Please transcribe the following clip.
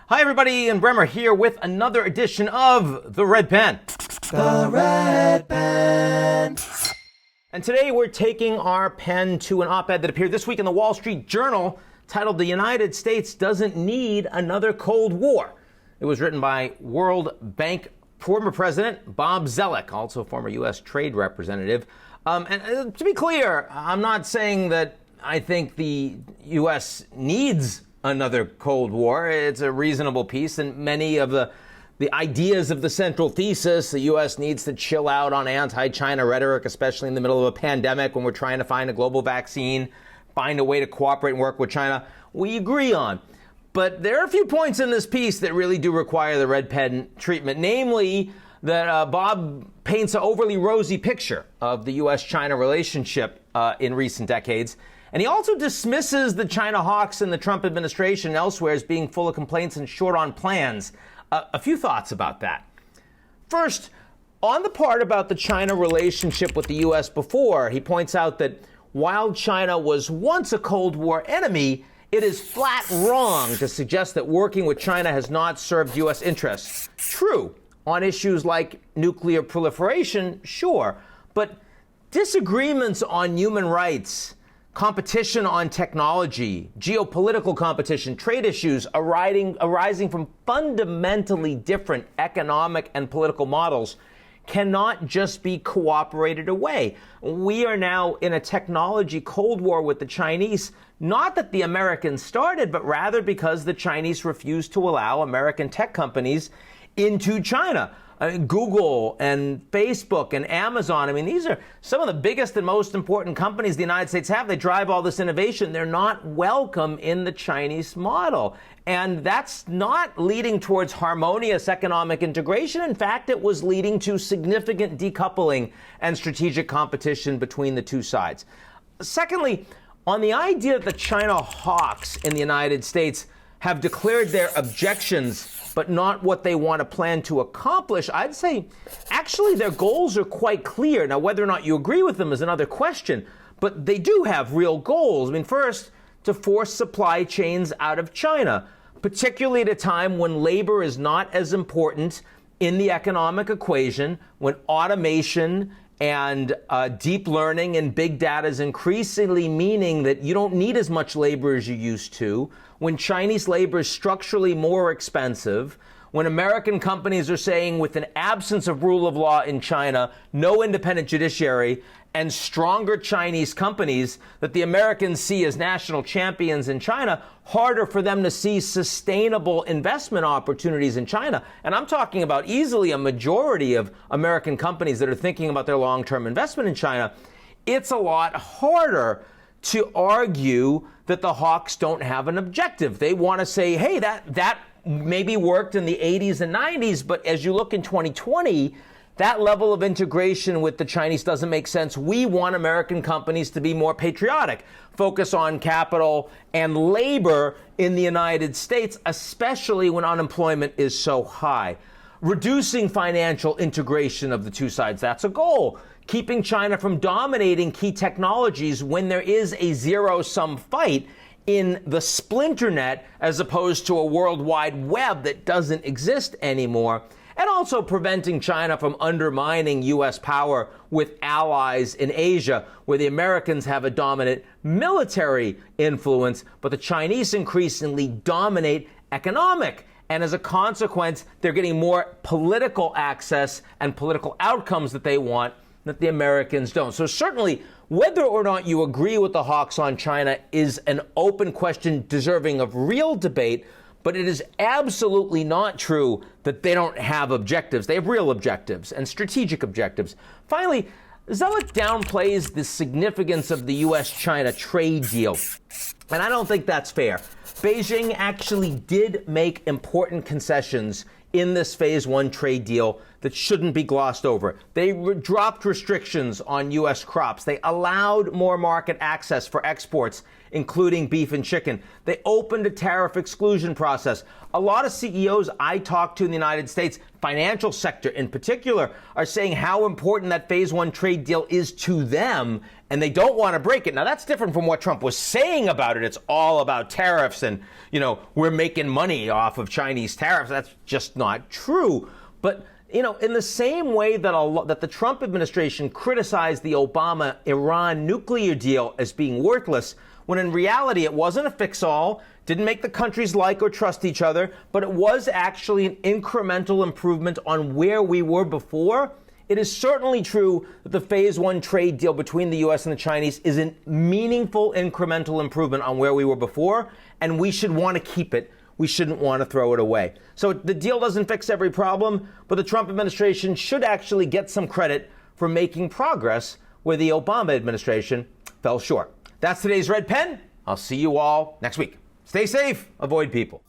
Hi, everybody. Ian Bremmer here with another edition of The Red Pen. The Red Pen. And today we're taking our pen to an op-ed that appeared this week in the Wall Street Journal titled "The United States Doesn't Need Another Cold War." It was written by World Bank former president Bob Zoellick, also former U.S. trade representative. And to be clear, I'm not saying that I think the U.S. needs another Cold War. It's a reasonable piece, and many of the ideas of the central thesis, the U.S. needs to chill out on anti-China rhetoric, especially in the middle of a pandemic when we're trying to find a global vaccine, find a way to cooperate and work with China, we agree on. But there are a few points in this piece that really do require the red pen treatment, namely that Bob paints an overly rosy picture of the U.S.-China relationship in recent decades. And he also dismisses the China hawks in the Trump administration and elsewhere as being full of complaints and short on plans. A few thoughts about that. First, on the part about the China relationship with the U.S. before, he points out that while China was once a Cold War enemy, it is flat wrong to suggest that working with China has not served U.S. interests. True, on issues like nuclear proliferation, sure, but disagreements on human rights, competition on technology, geopolitical competition, trade issues arising from fundamentally different economic and political models cannot just be cooperated away. We are now in a technology Cold War with the Chinese, not that the Americans started, but rather because the Chinese refused to allow American tech companies into China. Google and Facebook and Amazon, these are some of the biggest and most important companies the United States have. They drive all this innovation. They're not welcome in the Chinese model. And that's not leading towards harmonious economic integration. In fact, it was leading to significant decoupling and strategic competition between the two sides. Secondly, on the idea that the China hawks in the United States have declared their objections but not what they want to plan to accomplish, I'd say actually their goals are quite clear. Now, whether or not you agree with them is another question, but they do have real goals. First, to force supply chains out of China, particularly at a time when labor is not as important in the economic equation, when automation and deep learning and big data is increasingly meaning that you don't need as much labor as you used to, when Chinese labor is structurally more expensive, when American companies are saying with an absence of rule of law in China, no independent judiciary, and stronger Chinese companies that the Americans see as national champions in China, harder for them to see sustainable investment opportunities in China. And I'm talking about easily a majority of American companies that are thinking about their long-term investment in China. It's a lot harder to argue that the hawks don't have an objective. They want to say, hey, that maybe worked in the 80s and 90s, but as you look in 2020, that level of integration with the Chinese doesn't make sense. We want American companies to be more patriotic, focus on capital and labor in the United States, especially when unemployment is so high. Reducing financial integration of the two sides, that's a goal. Keeping China from dominating key technologies when there is a zero-sum fight in the splinter net as opposed to a worldwide web that doesn't exist anymore. And also preventing China from undermining U.S. power with allies in Asia, where the Americans have a dominant military influence, but the Chinese increasingly dominate economic. And as a consequence, they're getting more political access and political outcomes that they want that the Americans don't. So certainly, whether or not you agree with the hawks on China is an open question deserving of real debate. But it is absolutely not true that they don't have objectives. They have real objectives and strategic objectives. Finally, Zoellick downplays the significance of the U.S.-China trade deal. And I don't think that's fair. Beijing actually did make important concessions in this Phase 1 trade deal that shouldn't be glossed over. They dropped restrictions on U.S. crops. They allowed more market access for exports, including beef and chicken. They opened a tariff exclusion process. A lot of CEOs I talk to in the United States, financial sector in particular, are saying how important that Phase 1 trade deal is to them and they don't want to break it. Now, that's different from what Trump was saying about it. It's all about tariffs and, we're making money off of Chinese tariffs. That's just not true. But, in the same way that the Trump administration criticized the Obama-Iran nuclear deal as being worthless, when in reality it wasn't a fix-all, didn't make the countries like or trust each other, but it was actually an incremental improvement on where we were before. It is certainly true that the Phase 1 trade deal between the U.S. and the Chinese is a meaningful incremental improvement on where we were before, and we should want to keep it. We shouldn't want to throw it away. So the deal doesn't fix every problem, but the Trump administration should actually get some credit for making progress where the Obama administration fell short. That's today's Red Pen. I'll see you all next week. Stay safe. Avoid people.